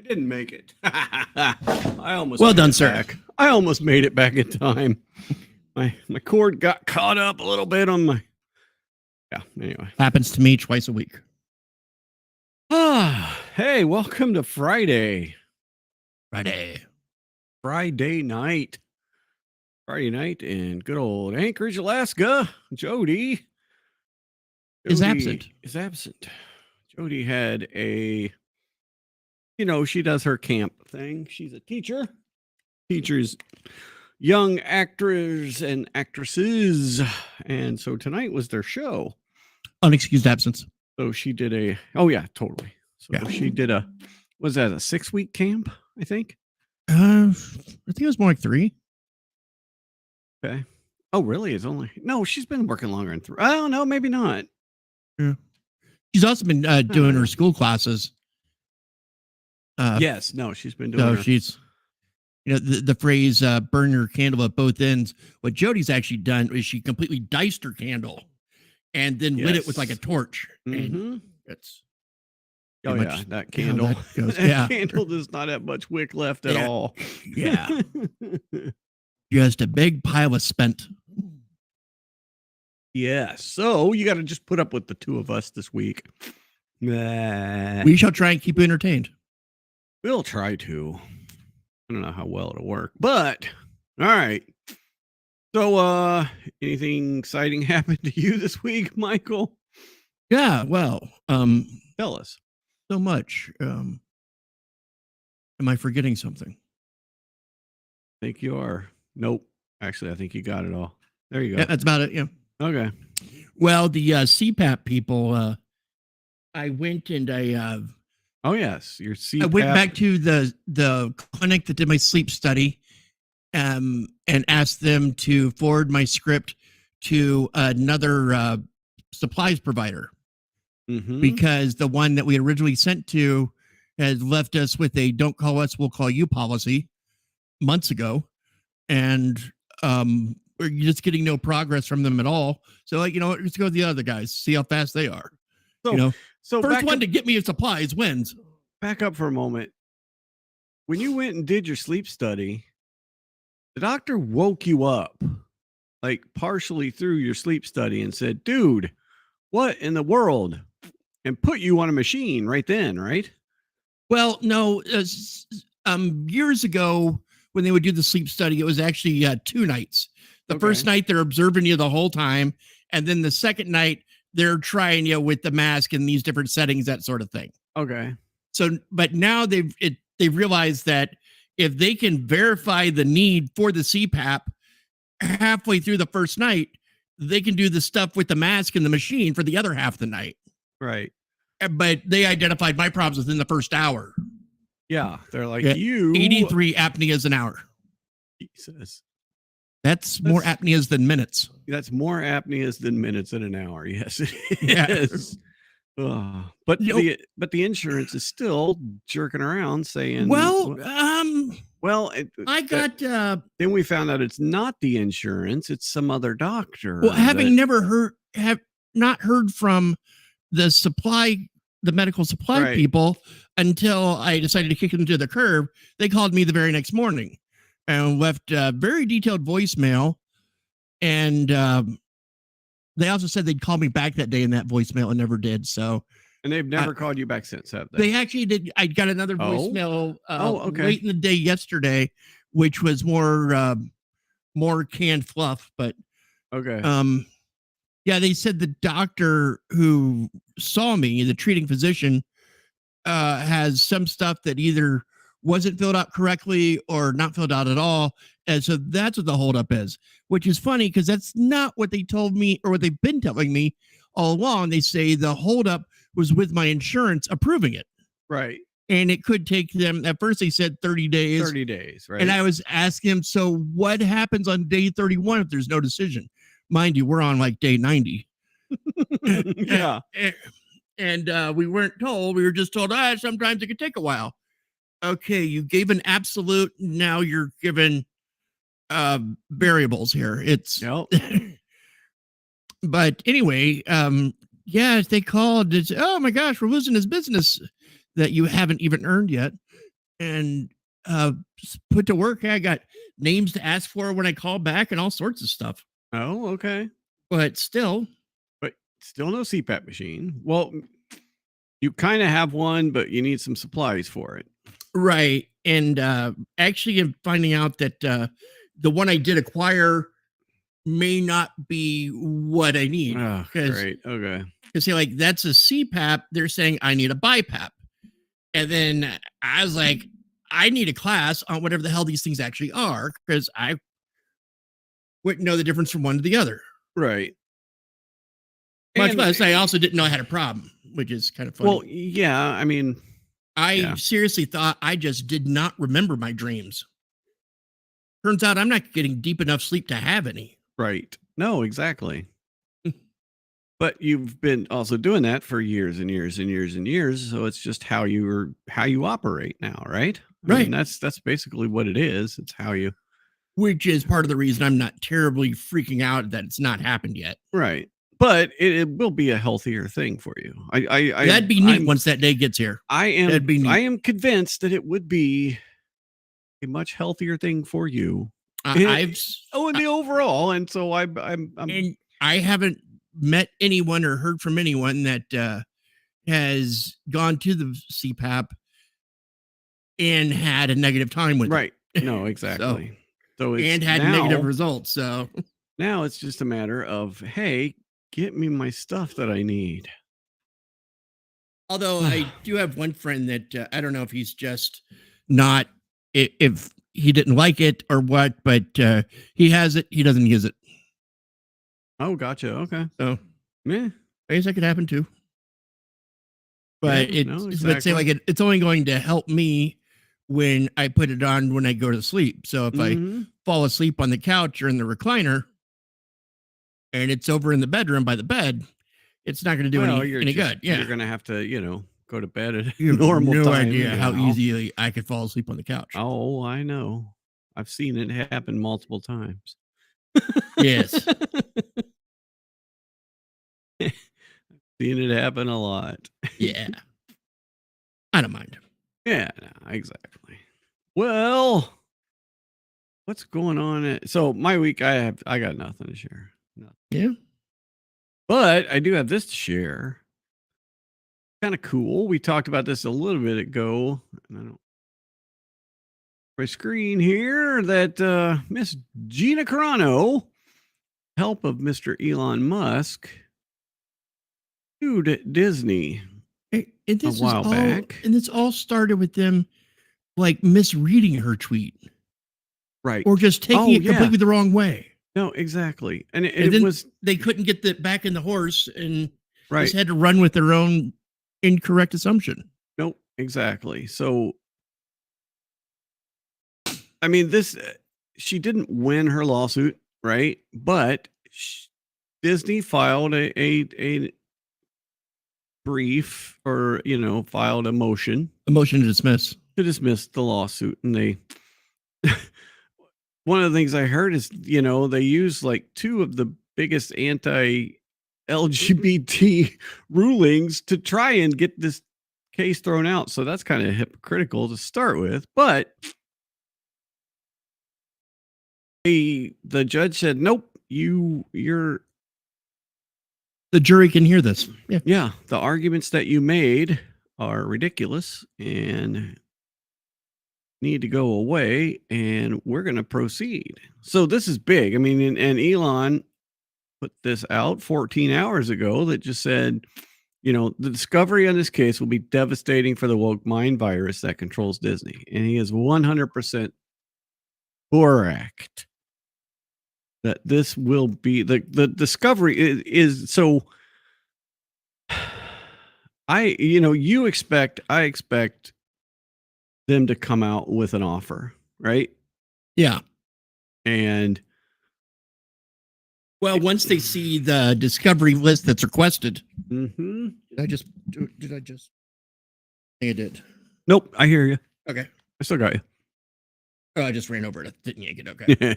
I didn't make it. I almost Well made done, it sir. back. I almost made it back in time. My cord got caught up a little bit on my. Yeah. Anyway. Happens to me twice a week. Hey, welcome to Friday. Friday. Friday night. Friday night in good old Anchorage, Alaska. Jody Is absent. Is absent. Jody had a, she does her camp thing. She's a teacher. Teachers, young actors and actresses. And so tonight was their show. Unexcused absence. So she did totally. So Yeah. she did was that a 6-week camp, I think? I think it was more like 3. Okay. Oh, really? No, she's been working longer than 3. Oh, no, maybe not. Yeah. She's also been doing her school classes. Yes. No, she's been doing So she's, the phrase burn your candle at both ends. What Jody's actually done is she completely diced her candle and then lit it with like a torch. Mm-hmm. And it's that candle. That candle does not have much wick left at all. Yeah. Just a big pile of spent. Yeah. So you got to just put up with the two of us this week. We shall try and keep you entertained. We'll try to. I don't know how well it'll work, but all right. So, anything exciting happened to you this week, Michael? Yeah. Well, tell us. So much. Am I forgetting something? I think you are. Nope. Actually, I think you got it all. There you go. Yeah, that's about it. Yeah. Okay. Well, the CPAP people, I went and I oh yes, your CPAP. I went back to the clinic that did my sleep study, and asked them to forward my script to another supplies provider. Mm-hmm. Because the one that we originally sent to had left us with a "don't call us, we'll call you" policy months ago, and we're just getting no progress from them at all. So, let's go to the other guys, see how fast they are. So first one to get me supplies wins. Back up for a moment. When you went and did your sleep study, the doctor woke you up, like partially through your sleep study, and said, "Dude, what in the world?" And put you on a machine right then, right? Well, no. Years ago, when they would do the sleep study, it was actually 2 nights. The first night, they're observing you the whole time. And then the second night, they're trying you with the mask in these different settings, that sort of thing. Okay. So, but now they've realized that if they can verify the need for the CPAP halfway through the first night, they can do the stuff with the mask and the machine for the other half of the night. Right. But they identified my problems within the first hour. Yeah. They're like, 83 apneas an hour. Jesus. That's more apneas than minutes. That's more apneas than minutes in an hour. Yes, it is. Yeah. But the insurance is still jerking around saying, I got then we found out it's not the insurance, it's some other doctor. Well, having not heard from the medical supply people until I decided to kick them to the curb, they called me the very next morning and left a very detailed voicemail. And they also said they'd call me back that day in that voicemail and never did. So, and they've never called you back since, have they? They actually did. I got another voicemail late in the day yesterday, which was more canned fluff. But okay. Yeah, they said the doctor who saw me, the treating physician, has some stuff that either wasn't filled out correctly or not filled out at all. And so that's what the holdup is, which is funny because that's not what they told me or what they've been telling me all along. They say the holdup was with my insurance approving it. Right. And it could take them, at first they said 30 days. 30 days, right. And I was asking him, so what happens on day 31 if there's no decision? Mind you, we're on like day 90. Yeah. And we weren't told. We were just told, sometimes it could take a while. Okay, you gave an absolute. Now you're given variables here. But anyway, they called. It's, oh my gosh, we're losing this business that you haven't even earned yet. and put to work. I got names to ask for when I call back and all sorts of stuff. Oh, okay. But still, But still no CPAP machine. Well, you kind of have one, but you need some supplies for it. right. And actually, I'm finding out that the one I did acquire may not be what I need. Oh, Because great. Okay. see, like, that's a CPAP. They're saying I need a BiPAP. And then I was like, I need a class on whatever the hell these things actually are, because I wouldn't know the difference from one to the other. Right. Much And- less, I also didn't know I had a problem, which is kind of funny. Well, yeah. I mean, I seriously thought I just did not remember my dreams. Turns out I'm not getting deep enough sleep to have any. right. No, exactly. But you've been also doing that for years and years and years and years. So it's just how you operate now, right? I mean, Right. that's basically what it is. It's how you. Which is part of the reason I'm not terribly freaking out that it's not happened yet. Right. But it will be a healthier thing for you. That'd be neat once that day gets here. That'd be neat. I am convinced that it would be a much healthier thing for you. In the overall, and so I'm and I haven't met anyone or heard from anyone that has gone to the CPAP and had a negative time with right. No, exactly. So it's and had negative results. So now it's just a matter of, hey, get me my stuff that I need. Although I do have one friend that I don't know if he's just not, if he didn't like it or what, but he has it. He doesn't use it. Oh, gotcha. Okay. So yeah, I guess that could happen too. But yeah, let's say like it's only going to help me when I put it on when I go to sleep. So if I fall asleep on the couch or in the recliner and it's over in the bedroom by the bed, it's not going to do any good. Yeah. You're going to have to, go to bed at You have normal no time. idea how easily I could fall asleep on the couch. Oh, I know. I've seen it happen multiple times. Yes. Seen it happen a lot. Yeah. I don't mind. Yeah, no, exactly. Well, what's going on? So my week, I got nothing to share. Nothing. Yeah. But I do have this to share. Kind of cool. We talked about this a little bit ago. And I don't my screen here that Miss Gina Carano, help of Mr. Elon Musk, sued Disney And this a while back. And this all started with them like misreading her tweet. Right. Or just taking it completely the wrong way. No, exactly. And they couldn't get back in the horse and right. just had to run with their own incorrect assumption. Nope, exactly. So, I mean, she didn't win her lawsuit, right? But Disney filed a brief, or filed a motion to dismiss the lawsuit, and they. One of the things I heard is, they use like two of the biggest anti-LGBT rulings to try and get this case thrown out. So that's kind of hypocritical to start with. But the judge said, nope, you're. The jury can hear this. Yeah. The arguments that you made are ridiculous and need to go away, and we're going to proceed. So this is big. I mean, and Elon put this out 14 hours ago that just said, the discovery on this case will be devastating for the woke mind virus that controls Disney. And he is 100% correct that this will be the discovery is so. I expect them to come out with an offer, right? Yeah. And once they see the discovery list that's requested. Mm-hmm. Did I just I think I did. Nope, I hear you. Okay. I still got you. Oh, I just ran over it. Didn't yank it. Okay.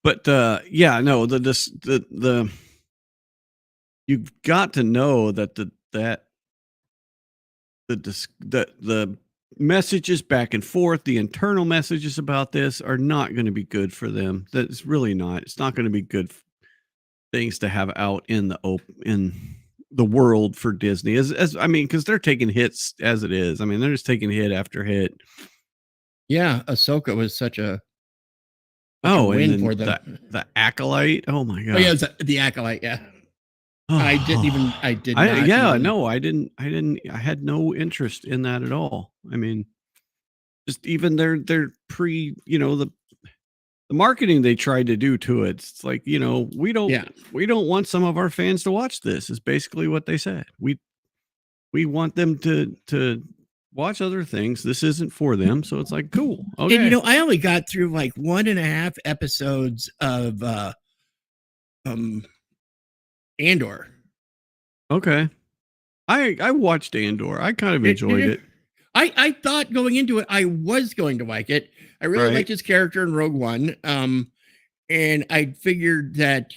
But no, the you've got to know that the messages back and forth, the internal messages about this are not going to be good for them. That's really not. It's not going to be good things to have out in the world for Disney. As I mean, because they're taking hits as it is. I mean, they're just taking hit after hit. Yeah, Ahsoka was such a Oh, and win then for them. the Acolyte. Oh my god. Oh yeah, it's the Acolyte. Yeah, I didn't even. I did not. Yeah, even, no, I didn't. I had no interest in that at all. I mean, just even their pre, the marketing they tried to do to it. It's like, we don't want some of our fans to watch this. Is basically what they said. We want them to watch other things. This isn't for them. So it's like, cool. Okay. And I only got through like 1.5 episodes of Andor. Okay. I watched Andor. I kind of enjoyed it. I thought going into it, I was going to like it. I really liked his character in Rogue One. And I figured that,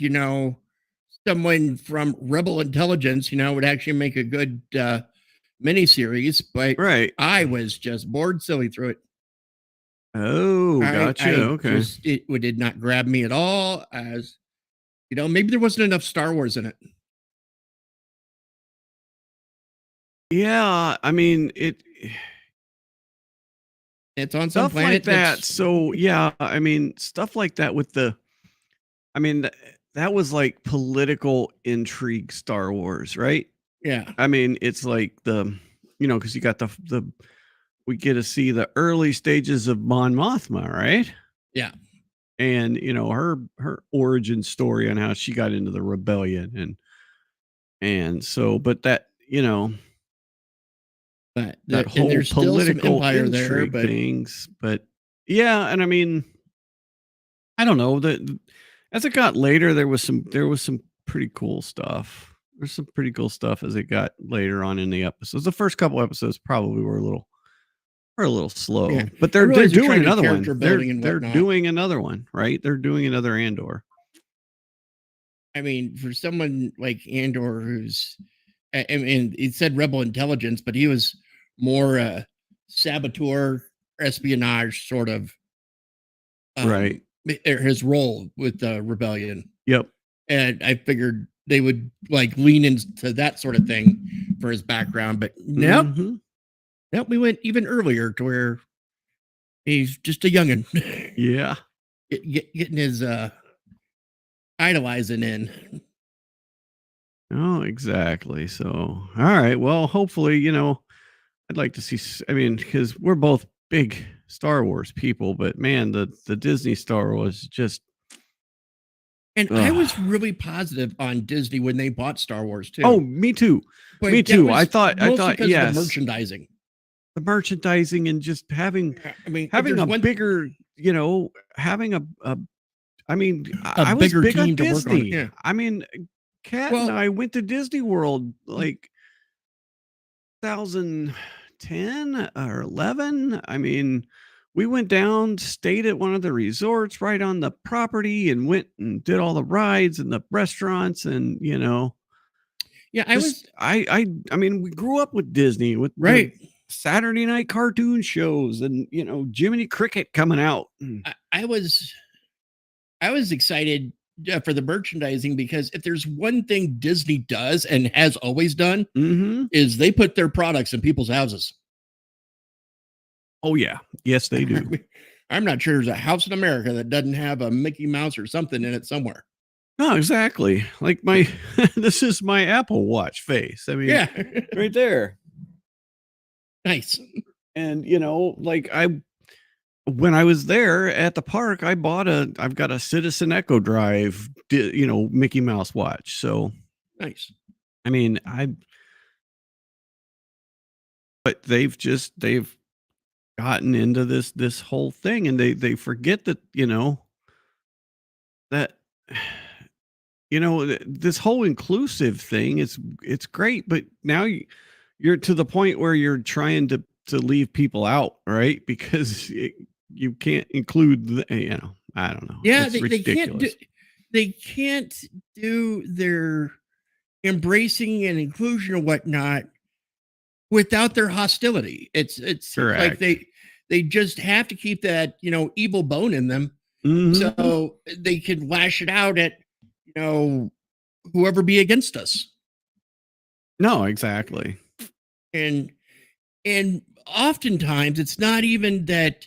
someone from Rebel Intelligence, would actually make a good miniseries, but I was just bored silly through it. Oh, gotcha. Okay. It did not grab me at all. As maybe there wasn't enough Star Wars in it. Yeah, I mean it's on some stuff planet like that. So yeah, I mean stuff like that with that was like political intrigue Star Wars, right? Yeah. I mean, it's like because you got we get to see the early stages of Mon Mothma, right? Yeah. And her origin story on how she got into the rebellion and so, but that but that whole there's political still some empire intrigue there, things, but yeah, and I mean, I don't know that as it got later, there was some pretty cool stuff. There's some pretty cool stuff as it got later on in the episodes. The first couple episodes probably were a little slow, but they're doing another one. They're doing another one, right? They're doing another Andor. I mean, for someone like Andor, who's, I mean, it said Rebel Intelligence, but he was more saboteur, espionage sort of, right? His role with the rebellion. Yep. And I figured they would like lean into that sort of thing for his background, but nope. Nope, we went even earlier to where he's just a youngin. Yeah. Getting his idolizing in. Oh, exactly. So, all right. Well, hopefully, I'd like to see, I mean, because we're both big Star Wars people, but man, the Disney Star Wars just. And I was really positive on Disney when they bought Star Wars too. Oh, me too. But me too. I thought, yes. The merchandising. The merchandising and just having, having a bigger, having I was bigger big team on to Disney. Work on. Yeah. I mean, Kat and I went to Disney World like 2010 or 11. I mean, we went down, stayed at one of the resorts right on the property and went and did all the rides and the restaurants and, Yeah, I mean, we grew up with Disney with Saturday night cartoon shows and, Jiminy Cricket coming out. I was excited for the merchandising because if there's one thing Disney does and has always done is they put their products in people's houses. Oh yeah. Yes, they do. I'm not sure there's a house in America that doesn't have a Mickey Mouse or something in it somewhere. No, exactly. Like this is my Apple Watch face. I mean, yeah, right there. Nice. And when I was there at the park, I've got a Citizen Echo Drive, Mickey Mouse watch. So nice. I mean, but they've gotten into this whole thing and they forget that, this whole inclusive thing it's great, but now you're to the point where you're trying to leave people out, right? Because you can't include I don't know. Yeah, they can't do their embracing and inclusion or whatnot without their hostility. It's like Correct. they just have to keep that, evil bone in them, Mhm. so they can lash it out at, whoever be against us. No, exactly. And oftentimes it's not even that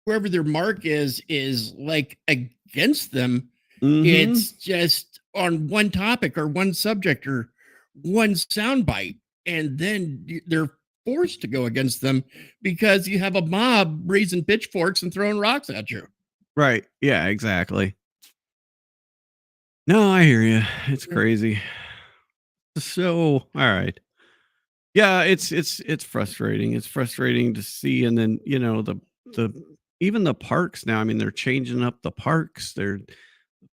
whoever their mark is like against them. Mhm. It's just on one topic or one subject or one soundbite, and then they're forced to go against them because you have a mob raising pitchforks and throwing rocks at you. Right. Yeah, exactly. No, I hear you. It's crazy. So, all right. Yeah, it's frustrating. It's frustrating to see, and then, the even the parks now, I mean, they're changing up the parks. Their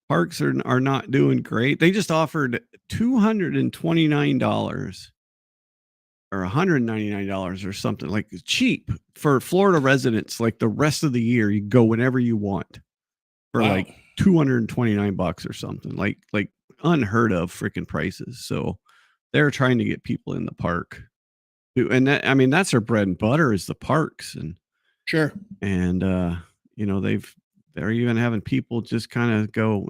parks are not doing great. They just offered $229 or $199 or something, like, cheap for Florida residents, like, the rest of the year. You go whenever you want for, Wow. like, $229 or something, like unheard of freaking prices. So, they're trying to get people in the park. And that, I mean, that's their bread and butter is the parks. Sure. And they're even having people just kind of go,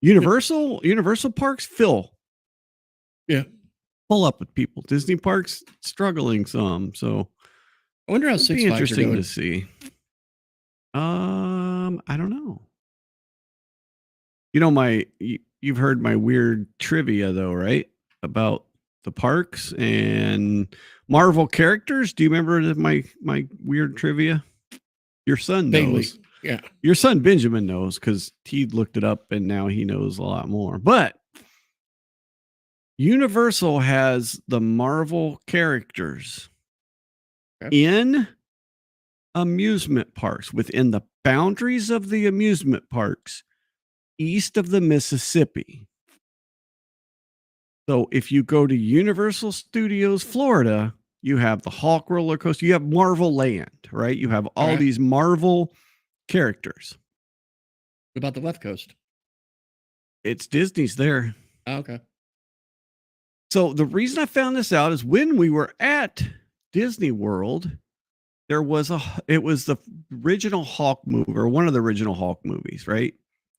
Universal parks fill Yeah. full up with people. Disney parks struggling some. So I wonder how it'd Six be Flags are interesting doing. to see. I don't know. You've heard my weird trivia though, right? About the parks and Marvel characters. Do you remember my weird trivia? Your son Vaguely. knows. Yeah. Your son Benjamin knows because he looked it up and now he knows a lot more. But Universal has the Marvel characters Okay. in amusement parks, within the boundaries of the amusement parks east of the Mississippi. So if you go to Universal Studios Florida, you have the Hulk roller coaster, you have Marvel Land, right? You have all Right. these Marvel characters. What about the left coast? It's Disney's there. Oh, okay. So the reason I found this out is when we were at Disney World, it was the original Hulk movie, or one of the original Hulk movies, right?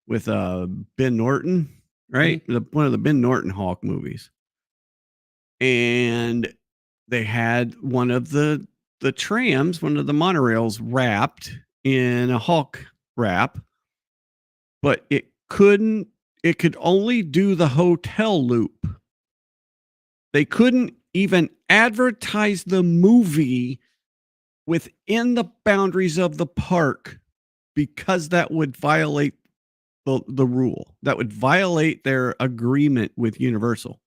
With Ben Norton, right? One of the Ben Norton Hulk movies. And they had one of the trams, one of the monorails wrapped in a Hulk wrap, but it could only do the hotel loop. They couldn't even advertise the movie within the boundaries of the park because that would violate the rule. That would violate their agreement with Universal.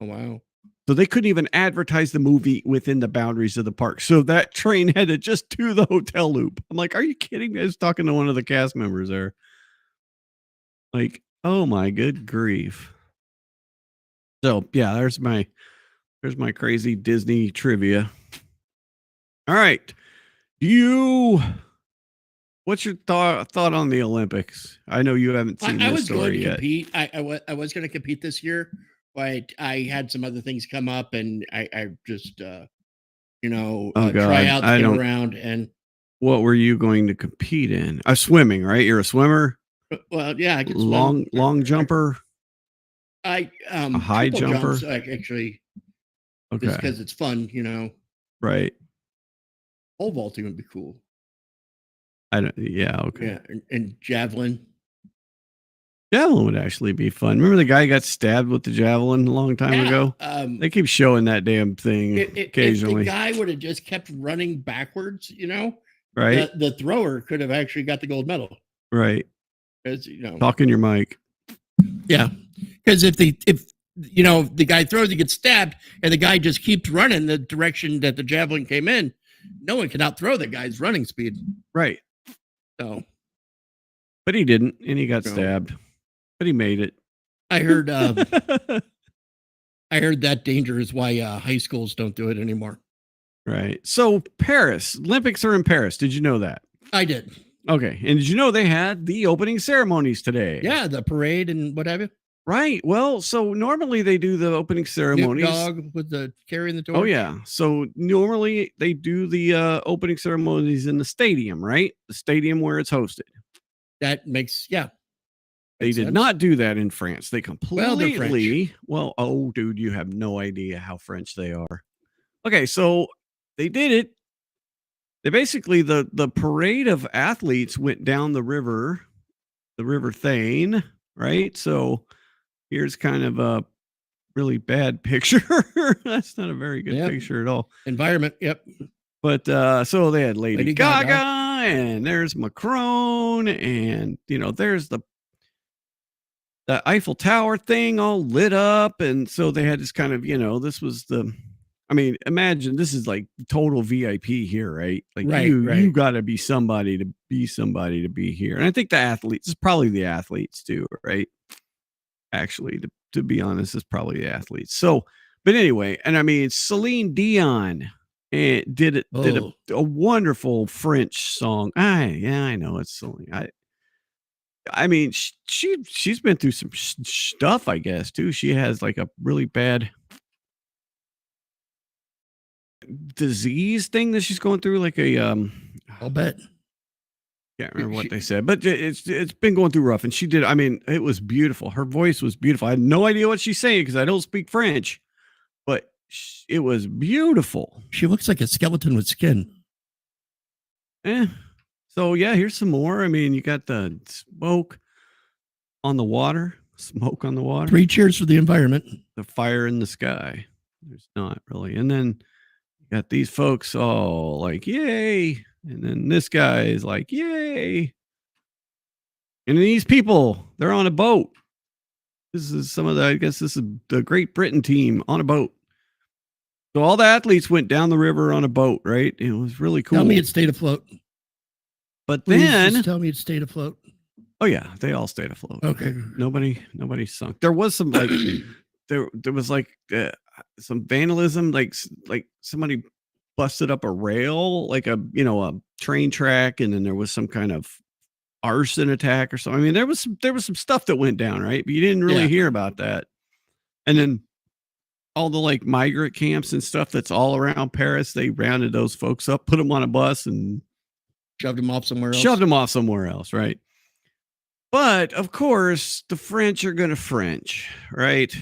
Oh, wow. So they couldn't even advertise the movie within the boundaries of the park. So that train had to just do the hotel loop. I'm like, are you kidding me? I was talking to one of the cast members there. Like, oh my good grief. So yeah, there's my crazy Disney trivia. All right. What's your thought on the Olympics? I know you haven't seen I this was going story to yet. compete. I was going to compete this year, but I had some other things come up, and I just Oh God, tryouts I came don't. around, and What were you going to compete in? Swimming, right? You're a swimmer, well, yeah, I could swim. long jumper, I a high triple jumper. jumps actually, just Okay, because it's fun, right. Pole vaulting would be cool. I don't. Yeah, okay. Yeah, and javelin. Javelin would actually be fun. Remember the guy who got stabbed with the javelin a long time ago? They keep showing that damn thing occasionally. If the guy would have just kept running backwards, Right, the thrower could have actually got the gold medal. right. As Talk in your mic. yeah, because if the guy throws, he gets stabbed, and the guy just keeps running the direction that the javelin came in, no one can outthrow the guy's running speed. Right. So, but he didn't, and he got No. stabbed. But he made it. I heard that danger is why high schools don't do it anymore. Right. So Paris, Olympics are in Paris. Did you know that? I did. Okay. And did you know they had the opening ceremonies today? Yeah, the parade and what have you. Right. Well, so normally they do the opening Snoop ceremonies. Dogg with the carrying the torch. Oh yeah. So normally they do the opening ceremonies in the stadium, right? The stadium where it's hosted. That makes They makes did sense. not do that in France. They completely they're French. oh dude, you have no idea how French they are. Okay, so they did it. They basically the parade of athletes went down the River Thane, right? So here's kind of a really bad picture. That's not a very good Yep. picture at all. Environment. Yep. But so they had Lady Lady Gaga, Gaga. and there's Macron, and there's the Eiffel Tower thing all lit up. And so they had this kind of, this was imagine this is like total VIP here, right? Like you got to be somebody to be here. And I think the athletes, it's probably the athletes too, right? Actually, to be honest, it's probably the athletes. So, but anyway, and I mean, Celine Dion did a wonderful French song. I know it's Celine. I mean, she's been through some stuff, I guess, too. She has like a really bad disease thing that she's going through, like a I'll bet. Can't remember what they said, but it's been going through rough. And she did. I mean, it was beautiful. Her voice was beautiful. I had no idea what she's saying because I don't speak French, but it was beautiful. She looks like a skeleton with skin. So yeah, here's some more. I mean, you got the smoke on the water. 3 cheers for the environment. The fire in the sky. There's not really. And then you got these folks all like, yay. And then this guy is like, yay. And these people, they're on a boat. This is I guess this is the Great Britain team on a boat. So all the athletes went down the river on a boat, right? It was really cool. Tell me it stayed afloat. But then just tell me it stayed afloat. Oh yeah, they all stayed afloat. Okay. Nobody sunk. There was some like there was like some vandalism, like somebody busted up a rail, like a train track, and then there was some kind of arson attack or something. I mean, there was some stuff that went down, right? But you didn't really hear about that. And then all the like migrant camps and stuff that's all around Paris, they rounded those folks up, put them on a bus, and shoved them off somewhere else. Right? But of course, the French are going to French, right?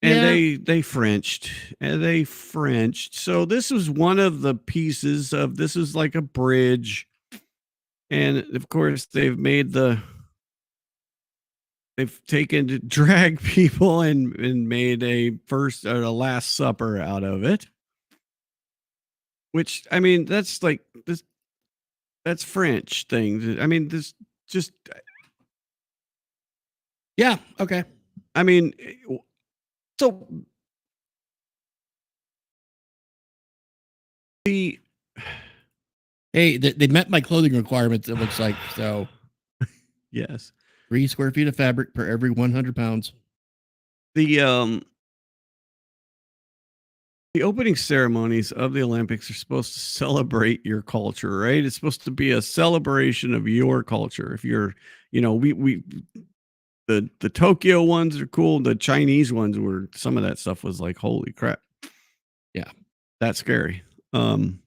And they Frenched. So this was one of the pieces of this is like a bridge. And of course, they've taken to drag people and made a Last Supper out of it. Which, I mean, that's like this. That's French thing. I mean, this just. Yeah. Okay. I mean, so hey, they met my clothing requirements. It looks like so. Yes. 3 square feet of fabric per every 100 pounds. The opening ceremonies of the Olympics are supposed to celebrate your culture, right? It's supposed to be a celebration of your culture. If you're, the Tokyo ones are cool. The Chinese ones were, some of that stuff was like, holy crap. Yeah. That's scary. But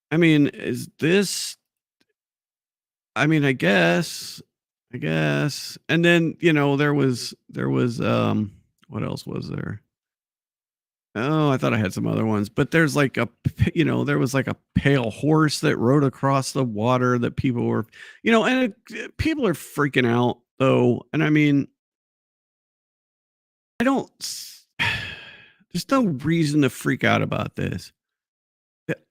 I mean, is this, I mean, I guess. And then, there was, what else was there? Oh, I thought I had some other ones, but there's like there was like a pale horse that rode across the water that people were, and people are freaking out though. And I mean, there's no reason to freak out about this.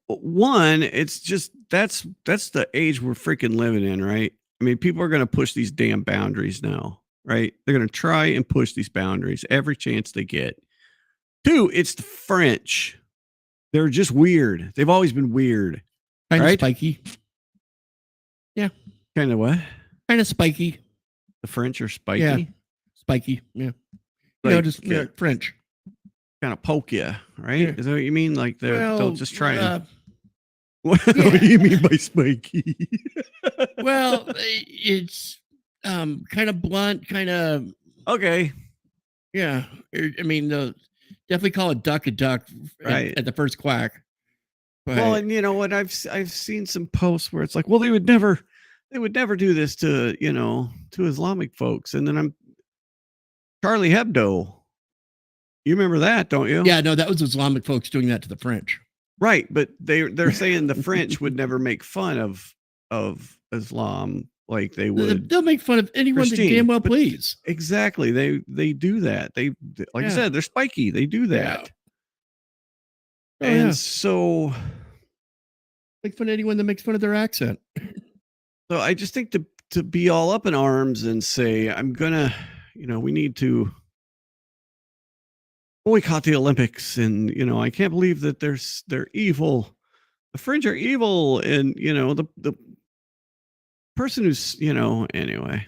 One, it's just, that's the age we're freaking living in, right? I mean, people are going to push these damn boundaries now, right? They're going to try and push these boundaries every chance they get. 2, it's the French. They're just weird. They've always been weird. Kind of spiky. Yeah. Kind of what? Kind of spiky. The French are spiky? Yeah. Spiky. Yeah. Like, just French. Kind of poke you, right? Yeah. Is that what you mean? Like they'll just try and... What do you mean by spiky? Well, it's kind of blunt, kind of, Okay. yeah. I mean, definitely call a duck Right. at the first quack. But Well, and you know what? I've seen some posts where it's like, well, they would never do this to, to Islamic folks. And then I'm Charlie Hebdo. You remember that, don't you? yeah, no, that was Islamic folks doing that to the French. Right, but they're saying the French would never make fun of Islam like they would. They'll make fun of anyone they damn well please. Exactly. They do that. They like I said, they're spiky. They do that. Yeah. And so make fun of anyone that makes fun of their accent. So I just think to be all up in arms and say, I'm gonna, we need to boycott the Olympics, and I can't believe that they're evil. The French are evil, and the person who's anyway.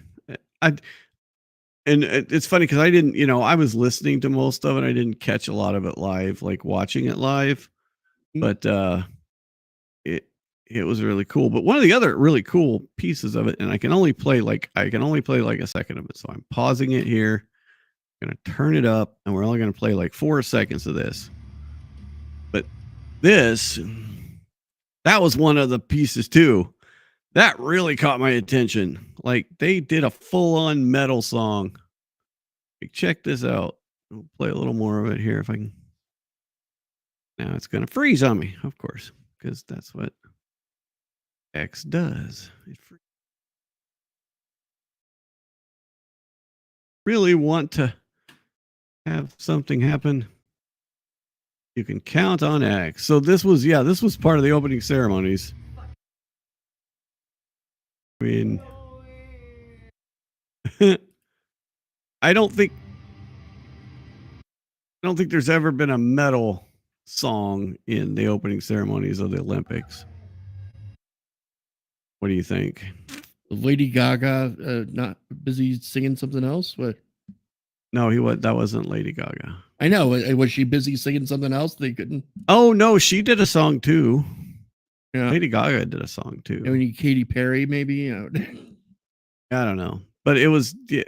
It's funny because I didn't, I was listening to most of it. I didn't catch a lot of it live, like watching it live, but it was really cool. But one of the other really cool pieces of it, and I can only play like a second of it. So I'm pausing it here. I'm going to turn it up, and we're only going to play like 4 seconds of this. But that was one of the pieces too. That really caught my attention. Like they did a full-on metal song. Like, check this out. I'll play a little more of it here if I can. Now it's going to freeze on me, of course, because that's what X does. It really want to have something happen, you can count on X. So this was part of the opening ceremonies. I mean, I don't think there's ever been a metal song in the opening ceremonies of the Olympics. What do you think? Lady Gaga not busy singing something else? What? No, that wasn't Lady Gaga. I know. Was she busy singing something else? They couldn't. Oh no, she did a song too. Yeah. Lady Gaga did a song too. I mean, Katy Perry, maybe. I don't know, but it was the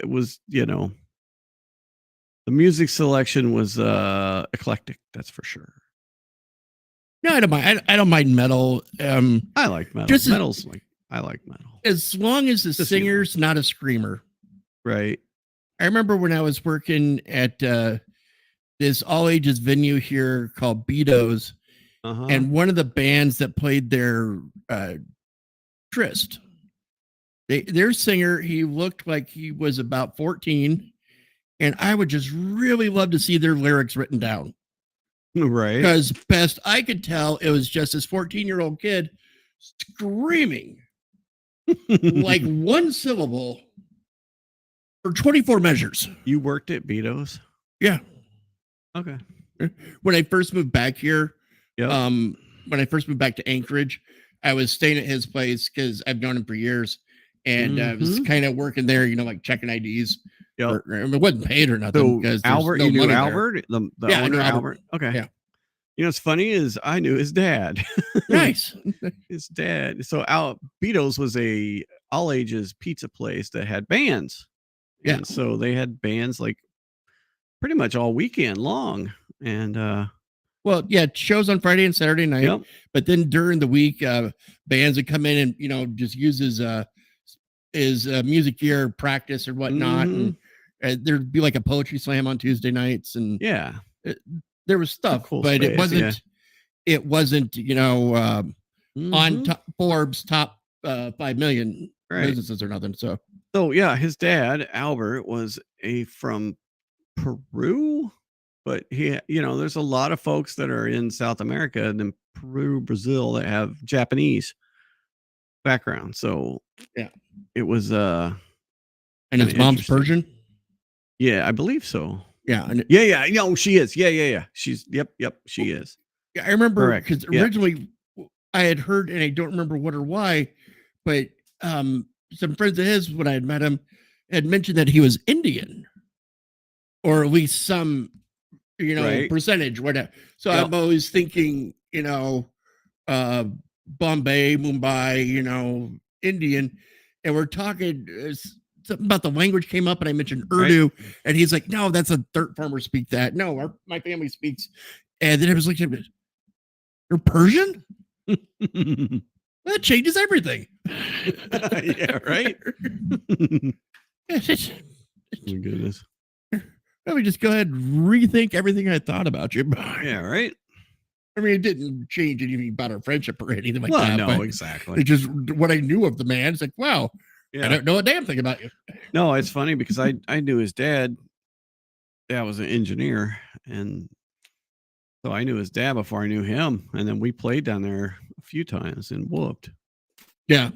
music selection was eclectic. That's for sure. No, I don't mind. I don't mind metal. I like metal. I like metal as long as the singer's not a screamer. Right. I remember when I was working at this all ages venue here called Beato's, and one of the bands that played their Trist, their singer, he looked like he was about 14, and I would just really love to see their lyrics written down. Right. Because best I could tell, it was just this 14-year-old kid screaming like one syllable for 24 measures. You worked at Beato's? Yeah. Okay. When I first moved back here, yep. When I first moved back to Anchorage, I was staying at his place because I've known him for years, and I was kind of working there, like checking IDs. Yep. It wasn't paid or nothing. So Albert, you knew Albert, the owner, Albert. Okay. Yeah. What's funny is I knew his dad. Nice. His dad. So Beato's was a all ages pizza place that had bands. Yeah. And so they had bands like pretty much all weekend long. And well, yeah, shows on Friday and Saturday night. Yep. But then during the week, bands would come in and just use his music gear, practice or whatnot, and there'd be like a poetry slam on Tuesday nights, and there was stuff, cool but space, it wasn't on Forbes top 5 million businesses or nothing. So yeah, his dad Albert was from Peru, but he, there's a lot of folks that are in South America and in Peru, Brazil that have Japanese background. So yeah, it was and his mom's Persian. Yeah, I believe so. Yeah. Yeah. No, she is. Yeah. She's yep. She is. Yeah, I remember because originally I had heard, and I don't remember what or why, but some friends of his, when I had met him, had mentioned that he was Indian, or at least some, percentage, whatever. So I'm always thinking, Bombay, Mumbai, Indian, and we're talking something about the language came up, and I mentioned Urdu, and he's like, "No, that's a dirt farmer speak that. No, my family speaks." And then it was like, "You're Persian? That changes everything." Yeah, right. Oh my goodness. Let me just go ahead and rethink everything I thought about you. Yeah, right. I mean, it didn't change anything about our friendship or anything like Well, that. no, but exactly. it's just what I knew of the man. It's like, wow, I don't know a damn thing about you. No, it's funny because I knew his dad. Dad was an engineer, and so I knew his dad before I knew him. And then we played down there a few times and whooped. Yeah.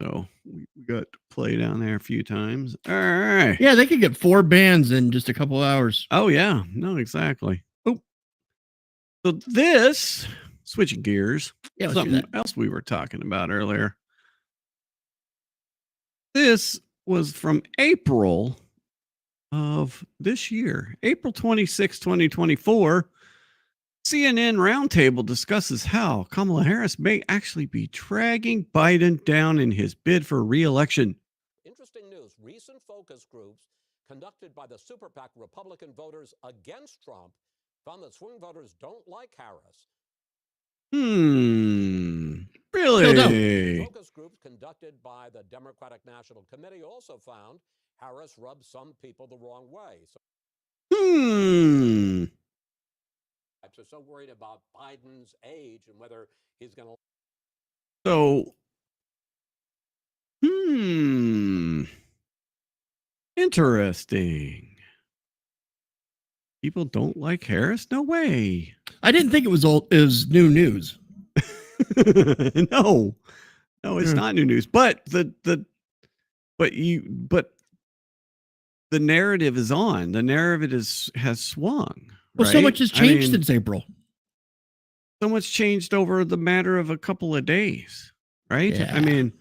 So we got to play down there a few times. All right. Yeah, they could get 4 bands in just a couple hours. Oh, yeah. No, exactly. Oh. So this, switching gears, something else we were talking about earlier. This was from April of this year, April 26, 2024. CNN Roundtable discusses how Kamala Harris may actually be dragging Biden down in his bid for re-election. Interesting news. Recent focus groups conducted by the Super PAC Republican voters against Trump found that swing voters don't like Harris. Really? Focus groups conducted by the Democratic National Committee also found Harris rubs some people the wrong way. So so worried about Biden's age and whether he's going to. So, interesting. People don't like Harris? No way. I didn't think it was old. It was new news. No, it's not new news. But the narrative is on. The narrative has swung. Well, so much has changed since April. So much changed over the matter of a couple of days, right? Yeah. I mean,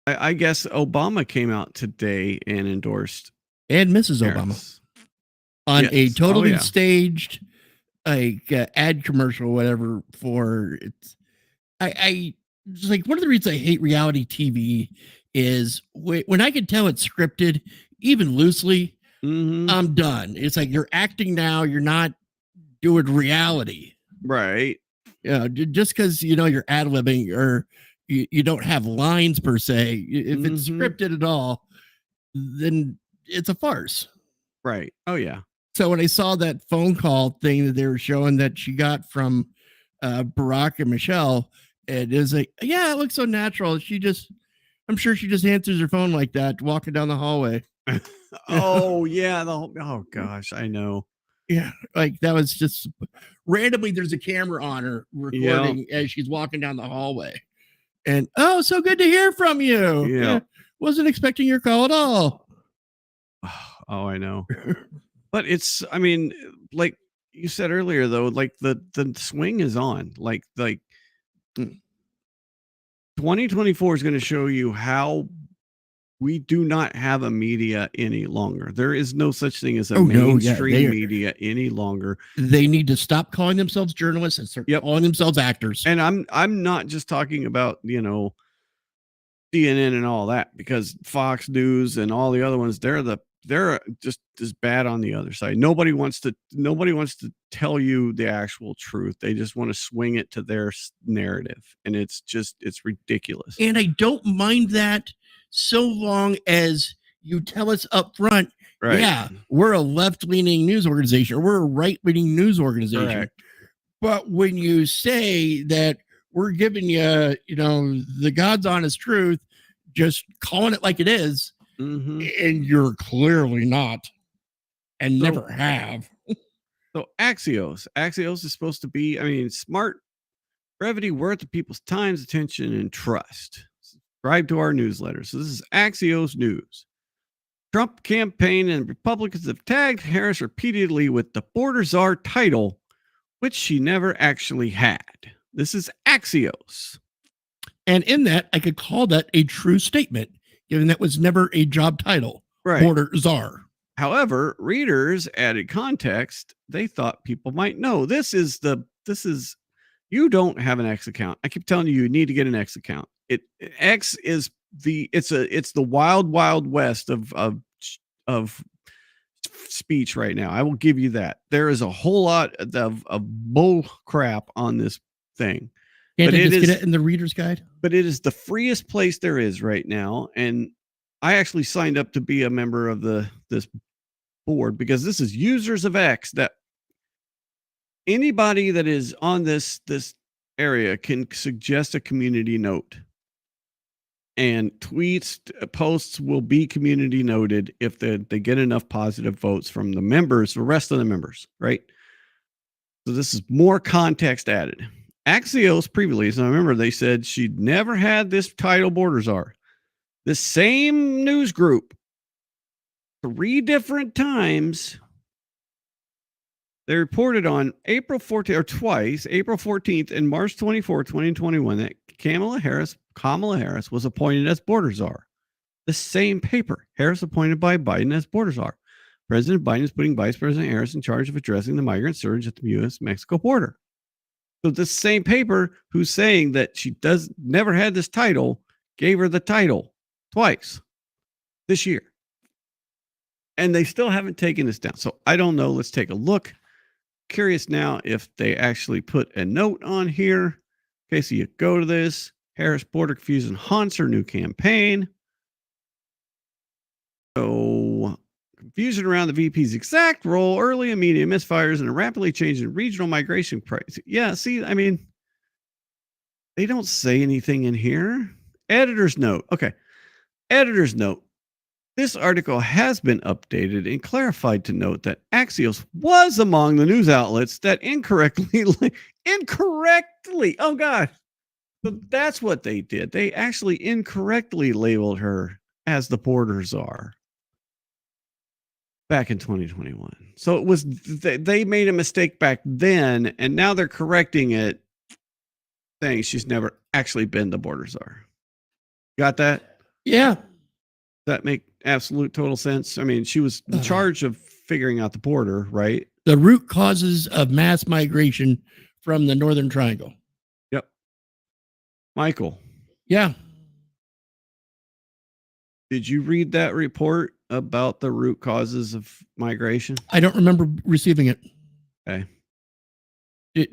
I guess Obama came out today and endorsed and Mrs. Obama on a totally staged ad commercial, whatever. For it's, I just like one of the reasons I hate reality TV is when I can tell it's scripted, even loosely. I'm done. It's like you're acting now. You're not doing reality, right? Yeah, just because you're ad libbing or you don't have lines per se. If it's scripted at all, then it's a farce, right? Oh yeah. So when I saw that phone call thing that they were showing that she got from Barack and Michelle, it is like, yeah, it looks so natural. I'm sure she just answers her phone like that, walking down the hallway. Oh yeah, oh gosh, I know. Yeah, like that was just randomly. There's a camera on her recording as she's walking down the hallway, and oh, so good to hear from you. Yeah, wasn't expecting your call at all. Oh, I know. But it's, I mean, like you said earlier, though, like the swing is on. Like 2024 is going to show you how we do not have a media any longer. There is no such thing as a mainstream media any longer. They need to stop calling themselves journalists and start calling themselves actors. And I'm not just talking about, CNN and all that, because Fox News and all the other ones, they're just as bad on the other side. Nobody wants to tell you the actual truth. They just want to swing it to their narrative, and it's ridiculous. And I don't mind that so long as you tell us up front, right? Yeah, we're a left-leaning news organization or we're a right-leaning news organization. Correct. But when you say that we're giving you, the God's honest truth, just calling it like it is, and you're clearly not, and never have. So Axios is supposed to be, smart, brevity, worth of people's times, attention, and trust. Subscribe to our newsletter. So this is Axios News. Trump campaign and Republicans have tagged Harris repeatedly with the border czar title, which she never actually had. This is Axios. And in that, I could call that a true statement, given that was never a job title. Right. Border czar. However, readers added context. They thought people might know. This is you don't have an X account. I keep telling you need to get an X account. X is it's the wild west of speech right now. I will give you that. There is a whole lot of bull crap on this thing. Can't But I it just get is- it in the reader's guide? But it is the freest place there is right now. And I actually signed up to be a member of this board because this is users of X, that anybody that is on this area can suggest a community note. And tweets, posts will be community noted if they get enough positive votes from the members, the rest of the members, right? So this is more context added. Axios previously, so I remember they said she'd never had this title, Borders Are. The same news group, 3 different times, they reported on April 14th, or twice, April 14th and March 24th, 2021, that Kamala Harris was appointed as border czar. The same paper. Harris appointed by Biden as border czar. President Biden is putting Vice President Harris in charge of addressing the migrant surge at the U.S.-Mexico border. So the same paper who's saying that she never had this title gave her the title twice this year. And they still haven't taken this down. So I don't know. Let's take a look. Curious now if they actually put a note on here. Okay, so you go to this. Harris border confusion haunts her new campaign. So confusion around the VP's exact role, early and medium misfires, and a rapidly changing regional migration price. Yeah, see, I mean, they don't say anything in here. Editor's note. Okay. Editor's note. This article has been updated and clarified to note that Axios was among the news outlets that incorrectly, oh God. So that's what they did. They actually incorrectly labeled her as the border czar back in 2021. So it was, they made a mistake back then, and now they're correcting it, saying she's never actually been the border czar. Got that? Yeah. That make absolute total sense? I mean, she was in charge of figuring out the border, right? The root causes of mass migration from the Northern Triangle. Yep. Michael, Yeah. did you read that report about the root causes of migration? I don't remember receiving it. Okay.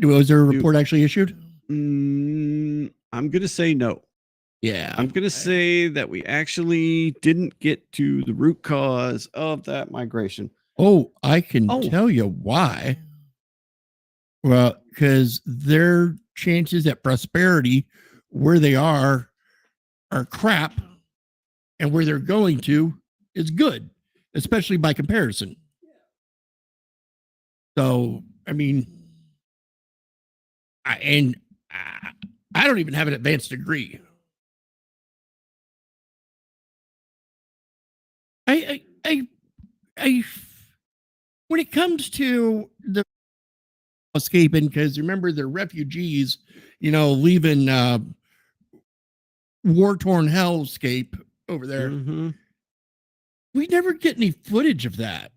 Was there a report actually issued? I'm going to say no. Yeah. I'm going to say that we actually didn't get to the root cause of that migration. Oh, I can tell you why. Well, because their chances at prosperity where they are crap, and where they're going to is good, especially by comparison. So, I mean, I don't even have an advanced degree. I when it comes to the escaping, because remember they're refugees, leaving war-torn hellscape over there. Mm-hmm. We never get any footage of that.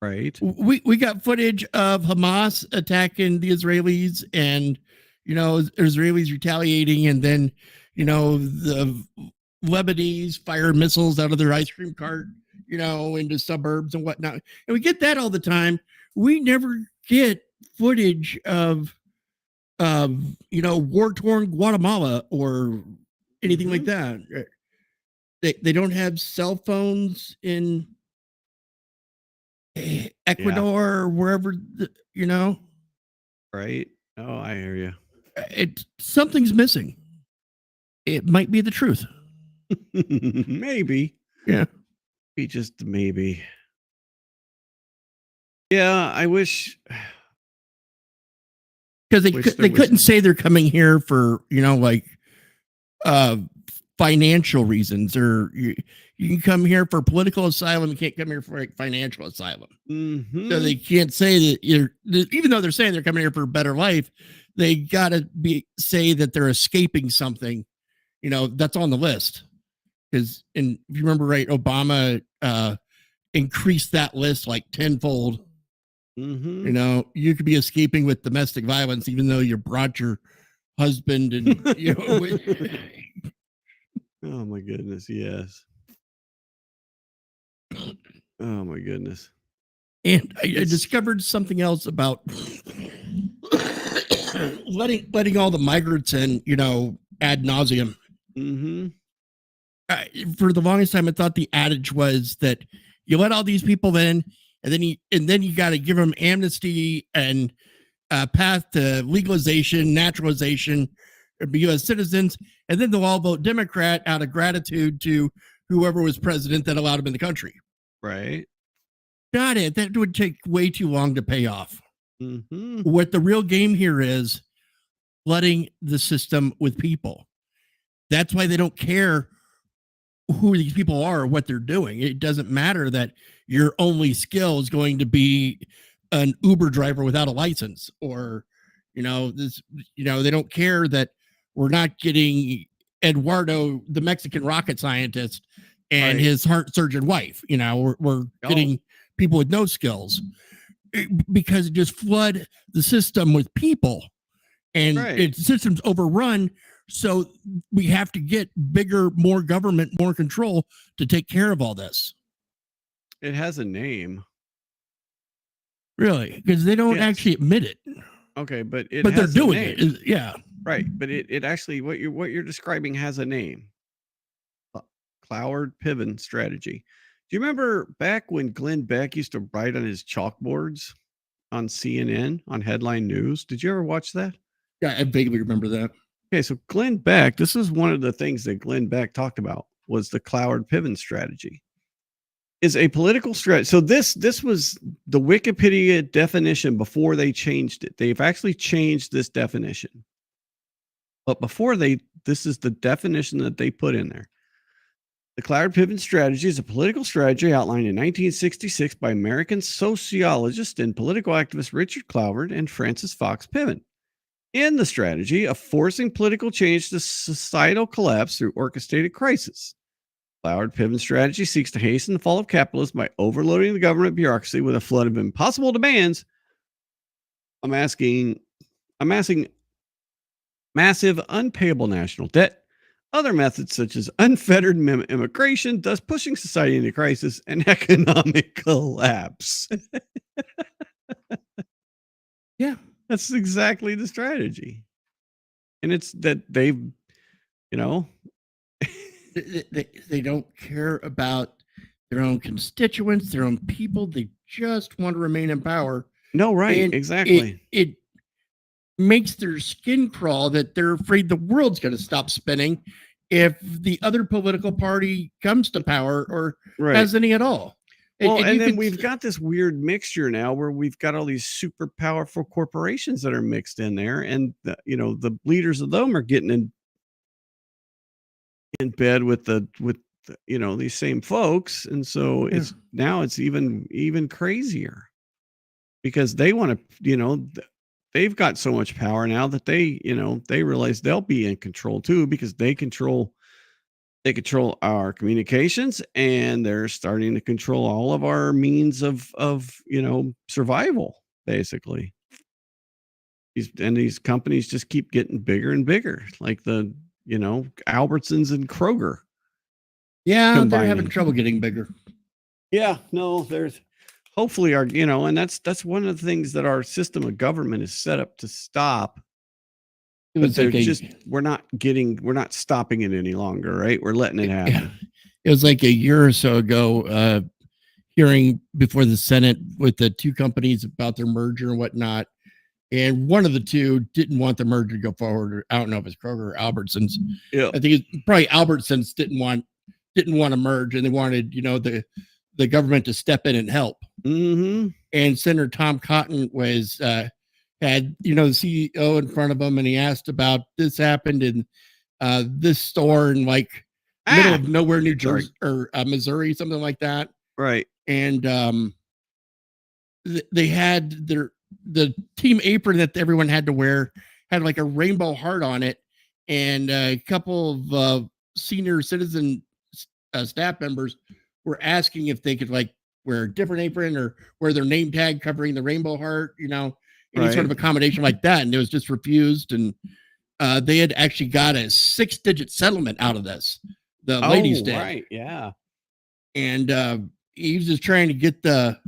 Right. We got footage of Hamas attacking the Israelis, and Israelis retaliating, and then the Lebanese fire missiles out of their ice cream cart, into suburbs and whatnot. And we get that all the time. We never get footage of war-torn Guatemala or anything like that. They don't have cell phones in Ecuador or wherever, Right. Oh, I hear you. Something's missing. It might be the truth. Maybe. Yeah. Be just maybe. Yeah, I wish. Because they couldn't say they're coming here for, financial reasons, or you can come here for political asylum. You can't come here for financial asylum. Mm-hmm. So they can't say that even though they're saying they're coming here for a better life, they got to say that they're escaping something, that's on the list. Because, and if you remember right, Obama increased that list like tenfold. Mm-hmm. You could be escaping with domestic violence, even though you brought your husband and, Oh my goodness, yes. Oh my goodness. And I discovered something else about letting all the migrants in, ad nauseum. Mm-hmm. For the longest time, I thought the adage was that you let all these people in, and then you got to give them amnesty and path to legalization, naturalization, be U.S. citizens, and then they'll all vote Democrat out of gratitude to whoever was president that allowed them in the country. Right. Got it. That would take way too long to pay off. Mm-hmm. What the real game here is flooding the system with people. That's why they don't care who these people are or what they're doing. It doesn't matter that your only skill is going to be an Uber driver without a license, or they don't care that we're not getting Eduardo, the Mexican rocket scientist, and Right. his heart surgeon wife. We're getting people with no skills, because it just flood the system with people, and Right. the system's overrun. So we have to get bigger, more government, more control to take care of all this. It has a name. Really? Because they don't actually admit it. Okay, but it But they're has a doing name. it. Yeah. Right. But it actually what you're describing has a name. Cloward Piven strategy. Do you remember back when Glenn Beck used to write on his chalkboards on CNN on headline news? Did you ever watch that? Yeah, I vaguely remember that. Okay, so Glenn Beck, this is one of the things that Glenn Beck talked about, was the Cloward Piven strategy. Is a political strategy. So this was the Wikipedia definition before they changed it. They've actually changed this definition. But before this is the definition that they put in there. The Cloward Piven strategy is a political strategy outlined in 1966 by American sociologist and political activist Richard Cloward and Francis Fox Piven. In the strategy of forcing political change to societal collapse through orchestrated crisis. Cloward Piven's strategy seeks to hasten the fall of capitalism by overloading the government bureaucracy with a flood of impossible demands, amassing massive unpayable national debt, other methods such as unfettered immigration, thus pushing society into crisis and economic collapse. Yeah. That's exactly the strategy. And it's that they've, they don't care about their own constituents, their own people. They just want to remain in power. No, right. And exactly. It makes their skin crawl that they're afraid the world's going to stop spinning if the other political party comes to power or has any at all. Well, and then we've got this weird mixture now where we've got all these super powerful corporations that are mixed in there, and the leaders of them are getting in bed with these same folks, and so it's even crazier because they want to they've got so much power now that they realize they'll be in control too, because they control our communications, and they're starting to control all of our means of survival, basically. These companies just keep getting bigger and bigger, like the Albertsons and Kroger. Yeah, they're having trouble getting bigger. Yeah, no, there's hopefully and that's one of the things that our system of government is set up to stop. But we're not stopping it any longer, right? We're letting it happen. Yeah. It was like a year or so ago, hearing before the Senate with the two companies about their merger and whatnot. And one of the two didn't want the merger to go forward. I don't know if it's Kroger or Albertsons. Yeah. I think it's probably Albertsons didn't want to merge, and they wanted, the government to step in and help. Mm-hmm. And Senator Tom Cotton was, had the CEO in front of him, and he asked about this happened in this store in middle of nowhere, New Jersey or Missouri, something like that. Right. And they had the team apron that everyone had to wear had like a rainbow heart on it, and a couple of senior citizen staff members were asking if they could wear a different apron or wear their name tag covering the rainbow heart, any sort of accommodation like that. And it was just refused. And they had actually got a 6-digit settlement out of this the ladies' Oh, day. right. Yeah. And he was just trying to get the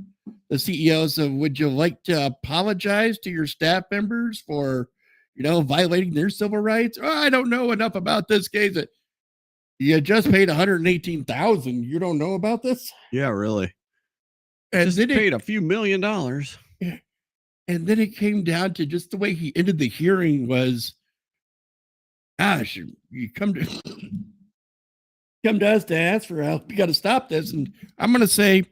CEO. So, would you like to apologize to your staff members for, violating their civil rights? Oh, I don't know enough about this case. You just paid $118,000. You don't know about this? Yeah, really. And Just then paid a few $1 million. and then it came down to just the way he ended the hearing was, gosh, you come to us to ask for help. You got to stop this. And I'm going to say,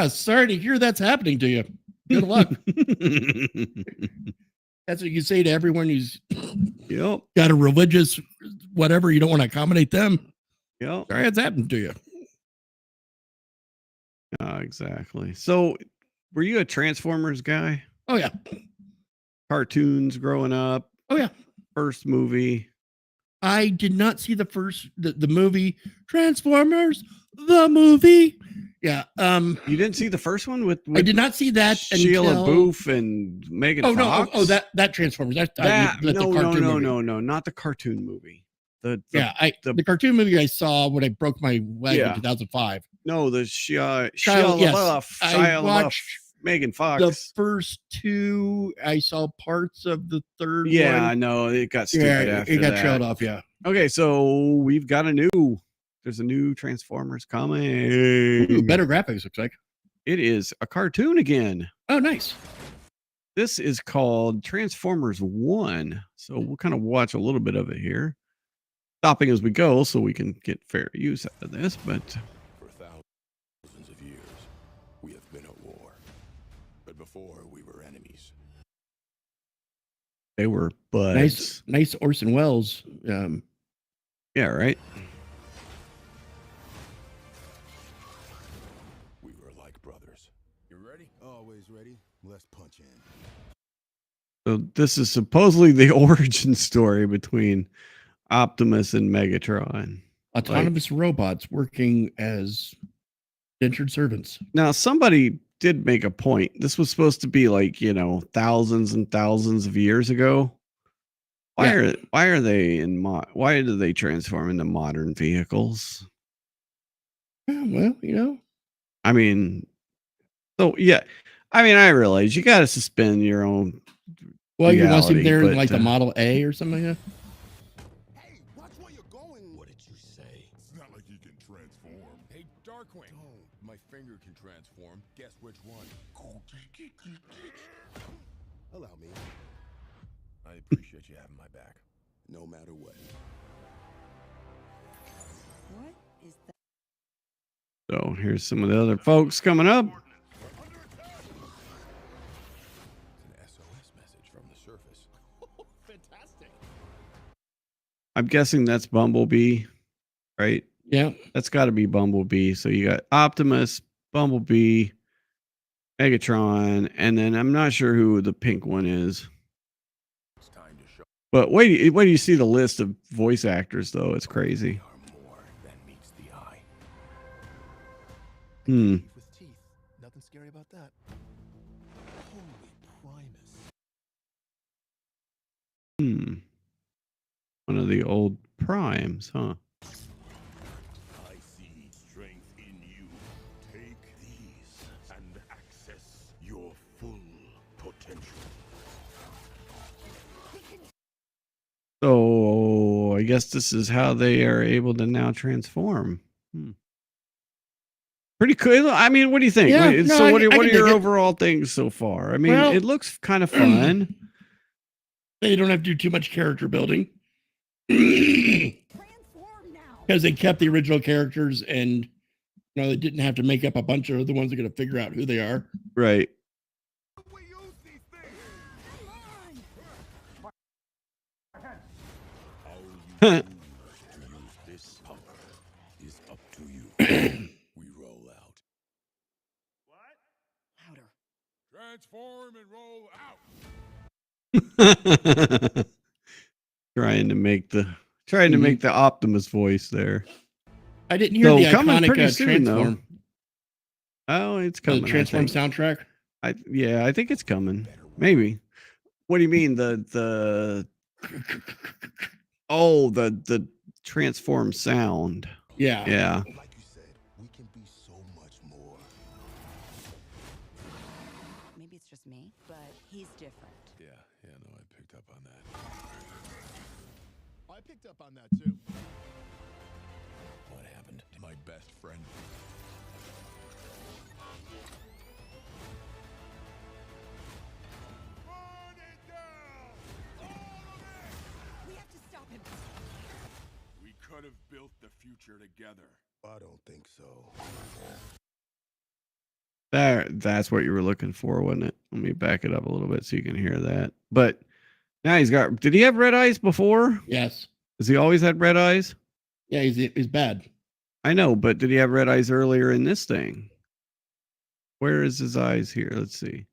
sorry to hear that's happening to you. Good luck. That's what you say to everyone who's got a religious whatever. You don't want to accommodate them. Yep. Sorry, it's happened to you. Exactly. So, were you a Transformers guy? Oh, yeah. Cartoons growing up? Oh, yeah. First movie? I did not see the movie Transformers, the movie. Yeah. You didn't see the first one with I did not see that Sheila Booth and Megan Fox? No. that Transformers. No, not the cartoon movie. The cartoon movie I saw when I broke my leg in 2005. No, the Shia I watched Megan Fox. The first two, I saw parts of the third one. Yeah, I know. It got stupid after that. It got trailed off, yeah. Okay, so we've got there's a new Transformers coming. Ooh, better graphics, looks like. It is a cartoon again. Oh, nice. This is called Transformers 1. So we'll kind of watch a little bit of it here. Stopping as we go so we can get fair use out of this, but for thousands of years we have been at war. But before we were enemies. They were buds. Nice Orson Welles. Yeah, right. We were like brothers. You ready? Always ready. Let's punch in. So this is supposedly the origin story between Optimus and Megatron. Autonomous robots working as indentured servants. Now, somebody did make a point. This was supposed to be like, thousands and thousands of years ago. Why do they transform into modern vehicles? Well, I mean, I realize you got to suspend your own. Well, you want him there in like the Model A or something like that? Hey, watch where you're going. What did you say? It's not like he can transform. Hey, Darkwing. Oh, my finger can transform. Guess which one? Allow me. I appreciate you having my back. No matter what. What is that? So here's some of the other folks coming up. I'm guessing that's Bumblebee, right? Yeah. That's got to be Bumblebee. So you got Optimus, Bumblebee, Megatron, and then I'm not sure who the pink one is. It's time to show. But wait do you see the list of voice actors, though? It's crazy. More than meets the eye. With teeth. Nothing scary about that. Holy Primus. One of the old primes, huh? I see strength in you. Take these and access your full potential. So I guess this is how they are able to now transform. Pretty cool. I mean, what do you think? Yeah, what are your overall things so far? I mean, it looks kind of fun. They don't have to do too much character building. Transform now. Because they kept the original characters and they didn't have to make up a bunch of other ones that are going to figure out who they are. Right. We use these things. How you choose to use this power is up to you. We roll out. What? Louder. Transform and roll out. Trying to make the Optimus voice there. I didn't hear the coming iconic pretty soon, Transform. Oh, it's coming. The Transform soundtrack. I think it's coming. Maybe. What do you mean the transform sound. Yeah. Yeah. Like you said, we can be so much more. Maybe it's just me, but he's different. Yeah, no, I picked up on that. I picked up on that too. What happened to my best friend? Burn it down! All of it! We have to stop him. We could have built the future together. I don't think so. That's what you were looking for, wasn't it? Let me back it up a little bit so you can hear that. But now he's got. Did he have red eyes before? Yes. Has he always had red eyes? Yeah, he's bad. I know, but did he have red eyes earlier in this thing? Where is his eyes here? Let's see.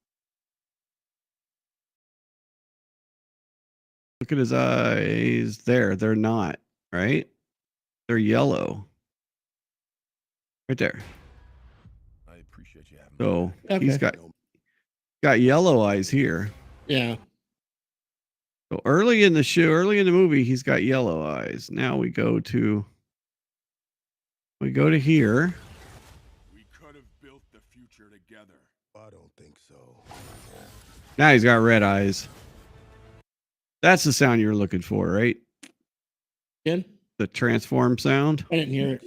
Look at his eyes there. They're not, right? They're yellow. Right there. I appreciate you having So Okay. he's got yellow eyes here. Yeah. So early in the movie, he's got yellow eyes. Now we go to here. We could have built the future together. I don't think so. Now he's got red eyes. That's the sound you're looking for, right? Again? The transform sound. I didn't hear it.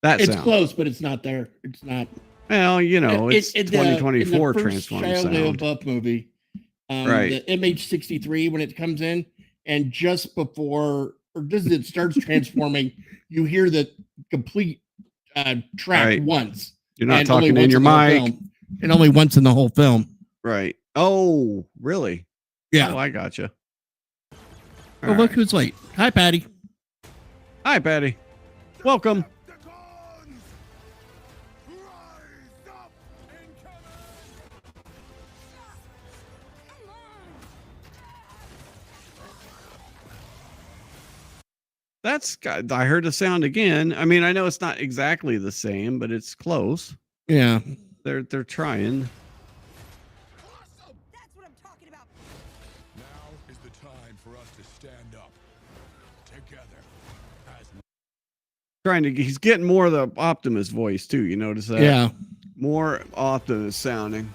That It's sound. close, but it's not there. It's not. Well, you know, it's in 2024 in the first transform Shia sound. LaBeouf movie, Right. the MH63 when it comes in, and just before or just as it starts transforming, you hear the complete track Right. once. You're not and only talking in once your the whole mic. film. And only once in the whole film. Right. Oh, really? Yeah. Oh, I gotcha. Oh, look who's late. Hi, Patty. Hi, Patty. Welcome. Decepticons! Rise up and come I heard the sound again. I mean, I know it's not exactly the same, but it's close. Yeah. They're trying. Awesome! That's what I'm talking about. Now is the time for us to stand up together as He's getting more of the Optimus voice too. You notice that? Yeah. More Optimus sounding.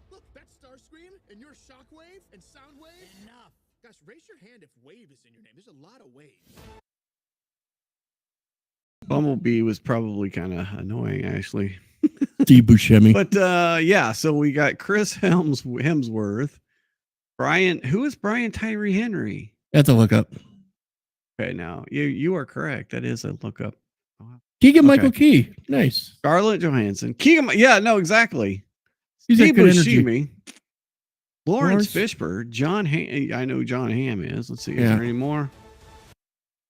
Look, that's Starscream, and you're Shockwave and Soundwave. Enough. Gosh, raise your hand if Wave is in your name. There's a lot of waves. Bumblebee was probably kind of annoying, actually. Steve Buscemi. But yeah, so we got Chris Hemsworth. Who is Brian Tyree Henry? That's a look up. Okay, now you are correct. That is a lookup. Keegan Michael Key. Nice. Scarlett Johansson. Keegan. Yeah, no, exactly. He's got Steve good energy. Buscemi. Lawrence Fishburne. John Hamm. I know who John Hamm is. Let's see. Is there any more?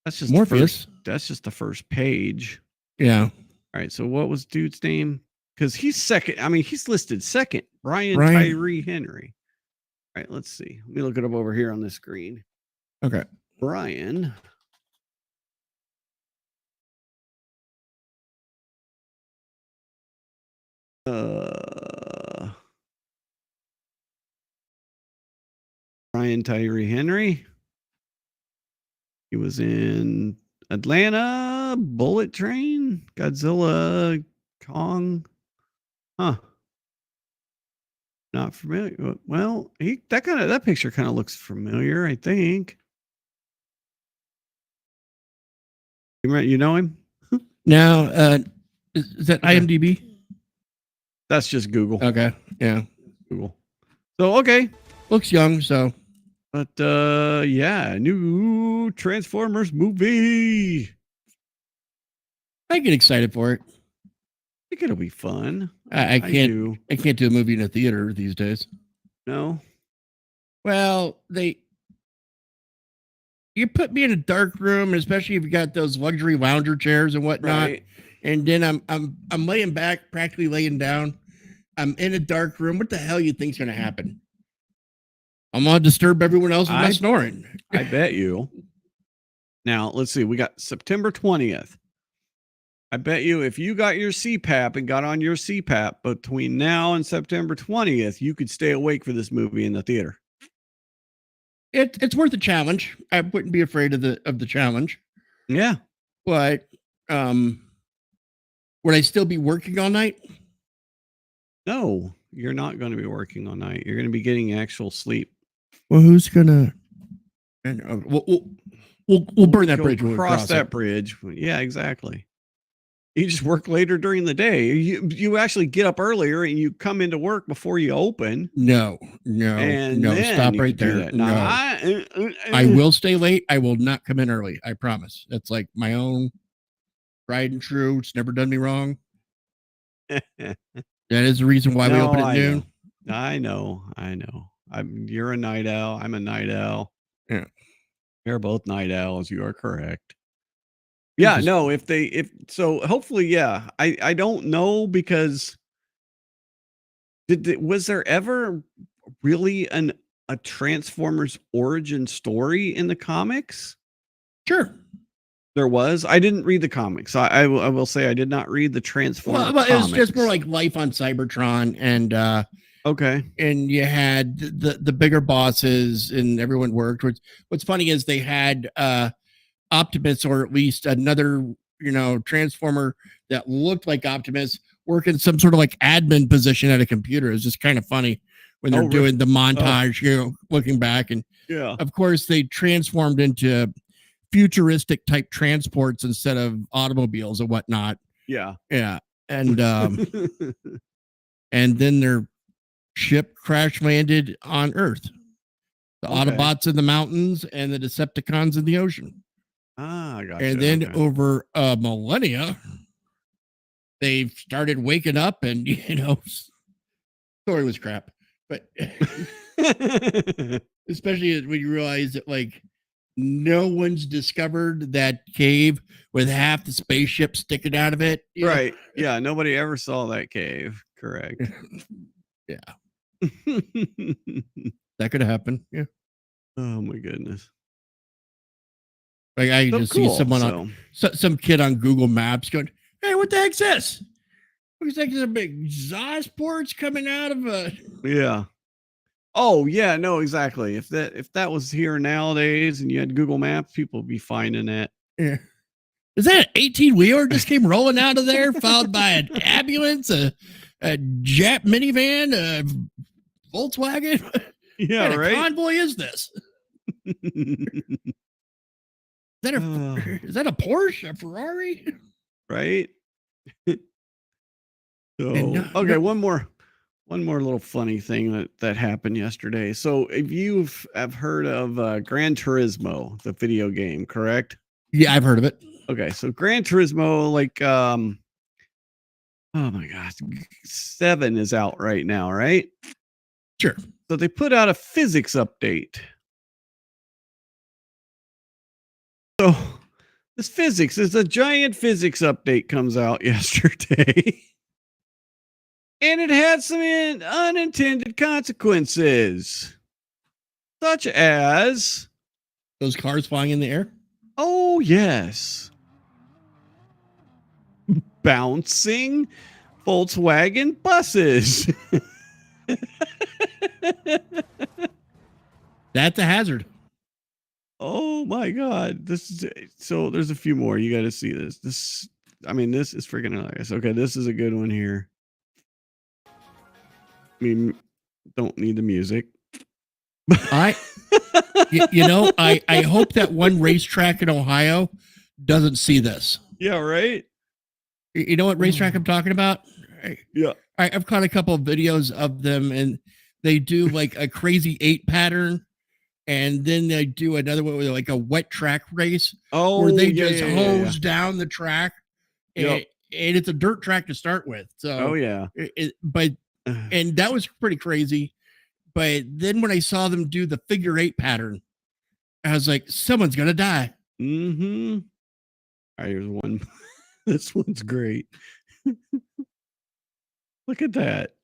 That's just Morpheus. That's just the first page. Yeah. All right. So what was dude's name? Because he's second. I mean, he's listed second. Brian Tyree Henry. All right. Let's see. Let me look it up over here on the screen. Okay. Brian. Brian Tyree Henry. He was in Atlanta, Bullet Train, Godzilla, Kong. Huh. Not familiar. Well, that picture kind of looks familiar, I think. You know him? Now, is that IMDb? That's just Google. Okay. Yeah. Google. So, okay. Looks young, so. But yeah, new Transformers movie. I get excited for it. I think it'll be fun. I can't do. I can't do a movie in a theater these days. No. Well, you put me in a dark room, especially if you got those luxury lounger chairs and whatnot. Right. And then I'm laying back, practically laying down. I'm in a dark room. What the hell you think's gonna happen? I'm gonna disturb everyone else with my snoring. I bet you. Now let's see. We got September 20th. I bet you if you got your CPAP and got on your CPAP between now and September 20th, you could stay awake for this movie in the theater. It's worth a challenge. I wouldn't be afraid of the challenge. Yeah. But would I still be working all night? No, you're not going to be working all night. You're going to be getting actual sleep. Well, who's gonna? We'll burn that Go bridge. When we cross that it. bridge. Yeah, exactly. You just work later during the day. You actually get up earlier and you come into work before you open. No. Stop right there. No, I will stay late. I will not come in early. I promise. That's like my own tried and true. It's never done me wrong. That is the reason why we open at noon. I know. You're a night owl. I'm a night owl. Yeah. They're both night owls. You are correct. Yeah, no, so hopefully, yeah. I don't know because was there ever really a Transformers origin story in the comics? Sure. There was. I didn't read the comics. I will say I did not read the Transformers. Well, it was just more like life on Cybertron, and okay. And you had the bigger bosses, and everyone worked. What's funny is they had Optimus, or at least another, Transformer that looked like Optimus, work in some sort of like admin position at a computer. It's just kind of funny when they're doing the montage, looking back. And of course they transformed into futuristic type transports instead of automobiles and whatnot. Yeah. And and then their ship crash landed on Earth. The Autobots in the mountains and the Decepticons in the ocean. Ah, I got And then over millennia, they've started waking up, and story was crap. But especially when you realize that like no one's discovered that cave with half the spaceship sticking out of it. Right. Yeah. Nobody ever saw that cave. Correct. Yeah. That could happen. Yeah. Oh my goodness. Like I just see someone some kid on Google Maps going, "Hey, what the heck's this? Looks like there's a big exhaust ports coming out of a." Yeah. Oh yeah, no, exactly. If that was here nowadays and you had Google Maps, people would be finding it. Yeah. Is that an 18-wheeler just came rolling out of there, followed by an ambulance, a Jap minivan, a Volkswagen? Yeah, what right. What convoy is this? Is that a Porsche, a Ferrari? Right. Okay, one more little funny thing that happened yesterday. So if have heard of Gran Turismo, the video game, correct? Yeah, I've heard of it. Okay, so Gran Turismo, like oh my gosh, 7 is out right now, right? Sure. So they put out a physics update. So this physics is a giant physics update comes out yesterday. And it had some unintended consequences. Such as those cars flying in the air? Oh, yes. Bouncing Volkswagen buses. That's a hazard. Oh my God. So there's a few more. You got to see this. This is freaking hilarious. Okay, this is a good one here. I mean, don't need the music. I hope that one racetrack in Ohio doesn't see this. Yeah, right. You know what racetrack I'm talking about? Yeah. I've caught a couple of videos of them, and they do like a crazy 8 pattern, and then they do another one with like a wet track race. Where they just hose down the track, and it's a dirt track to start with. So and that was pretty crazy. But then when I saw them do the figure 8 pattern, I was like, someone's gonna die. Mm-hmm. All right, here's one. This one's great. Look at that.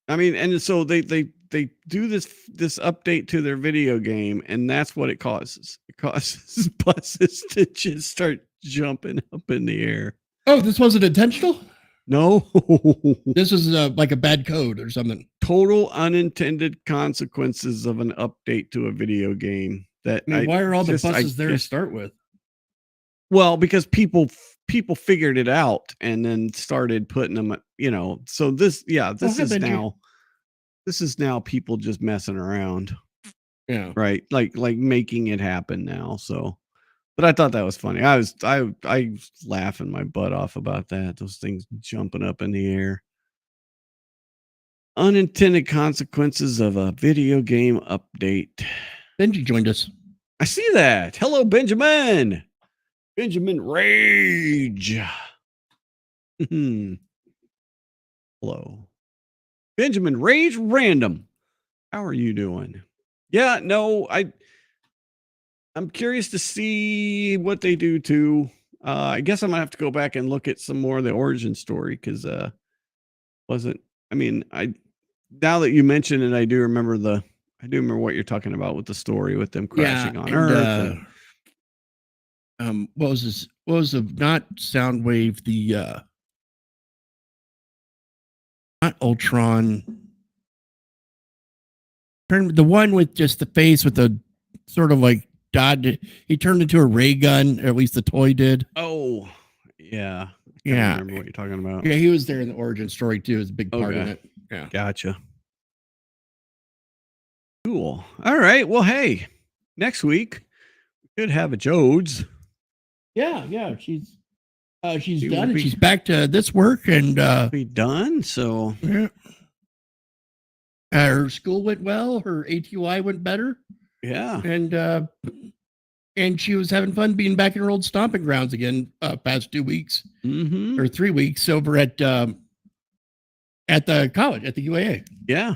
I mean, and so they do this update to their video game, and that's what it causes. It causes buses to just start jumping up in the air. Oh, this wasn't intentional? No. This is like a bad code or something. Total unintended consequences of an update to a video game. That I mean, why are all the just- I buses there to guess- start with? Well, because people figured it out and then started putting them, so this is now people just messing around, Yeah. like making it happen now. So, but I thought that was funny. I was laughing my butt off about that. Those things jumping up in the air. Unintended consequences of a video game update. Benji joined us. I see that. Hello, Benjamin. Benjamin Rage. Hello. Benjamin Rage Random. How are you doing? Yeah, no, I'm curious to see what they do too. I guess I'm gonna have to go back and look at some more of the origin story because now that you mention it, I do remember what you're talking about with the story with them crashing on Earth. What was this? What was the not Soundwave? The not Ultron. The one with just the face with the sort of like dot. He turned into a ray gun, or at least the toy did. Oh, yeah. I remember what you're talking about. Yeah, he was there in the origin story too. It was a big part in it. Yeah. Gotcha. Cool. All right. Well, hey, next week we could have a Jodes. Yeah. She's She done will and be- she's back to this work and Be done. So her school went well, her ATY went better, yeah. and she was having fun being back in her old stomping grounds again past 2 weeks Mm-hmm. or 3 weeks over at the college at the UAA. Yeah.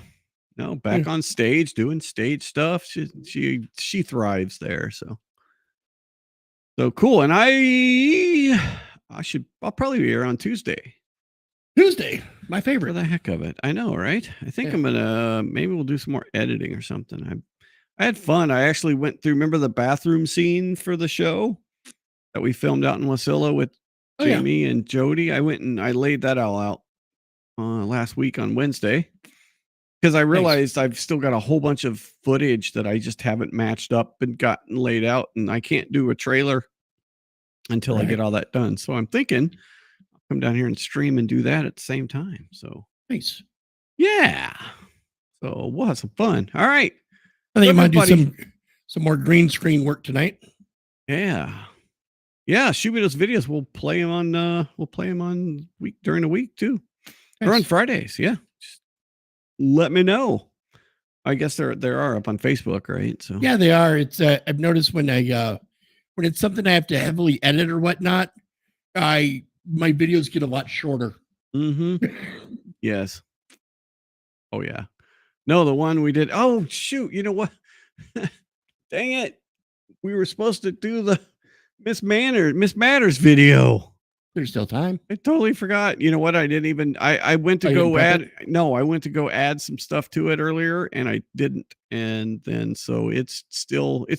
No, back on stage doing stage stuff. She thrives there. So cool. And I'll probably be here on Tuesday. Tuesday, my For favorite. the heck of it. I know, right? I think Yeah. I'm gonna maybe we'll do some more editing or something. I had fun. I actually went through, remember the bathroom scene for the show that we filmed out in Wasilla with Oh, yeah. Jamie and Jody? I went and I laid that all out last week on Wednesday because I realized I've still got a whole bunch of footage that I just haven't matched up and gotten laid out, and I can't do a trailer until I Right. get all that done. So I'm thinking I'll come down here and stream and do that at the same time. So Nice. yeah. So we'll have some fun. All right. I think I'm gonna do Everybody- some more green screen work tonight. Yeah. Yeah. Shoot me those videos. We'll play them on during the week too. Or on Nice. Fridays. Yeah. Just let me know. I guess there are up on Facebook, right? So Yeah, they are. It's I've noticed when it's something I have to heavily edit or whatnot, my videos get a lot shorter. Mm-hmm. Yes. Oh yeah. No, the one we did. Oh shoot. You know what? Dang it. We were supposed to do the Miss Matters video. There's still time. I totally forgot. You know what? I didn't even I went to Oh, you go didn't prep I went to go add some stuff to it earlier and I didn't. And then so it's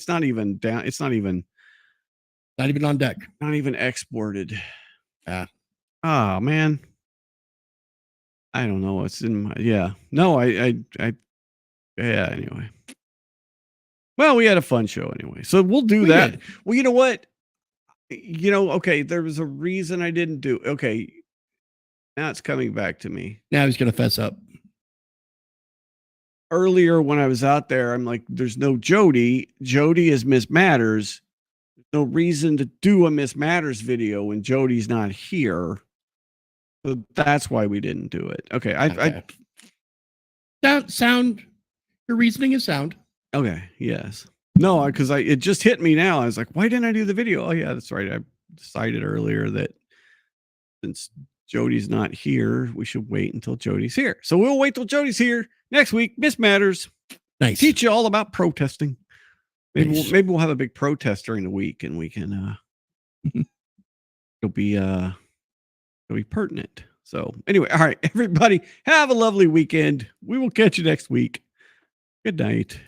not even down, it's not even Not even on deck. exported. Ah. Oh man. I don't know what's in my No, I yeah, anyway. Well, we had a fun show anyway. So we'll do We that. did. Well, you know what? Okay, there was a reason I didn't do. Okay. Now it's coming back to me. Now he's gonna fess up. Earlier when I was out there, I'm like, there's no Jody. Jody is Miss Matters. There's no reason to do a Miss Matters video when Jody's not here. So that's why we didn't do it. Okay. Sound. Your reasoning is sound. Okay. Yes. No, because it just hit me now. I was like, why didn't I do the video? Oh yeah, that's right. I decided earlier that since Jody's not here, we should wait until Jody's here. So we'll wait till Jody's here next week. Miss Matters. Nice. Teach you all about protesting. Maybe Nice. we'll have a big protest during the week and we can it'll be pertinent. So anyway, all right, everybody, have a lovely weekend. We will catch you next week. Good night.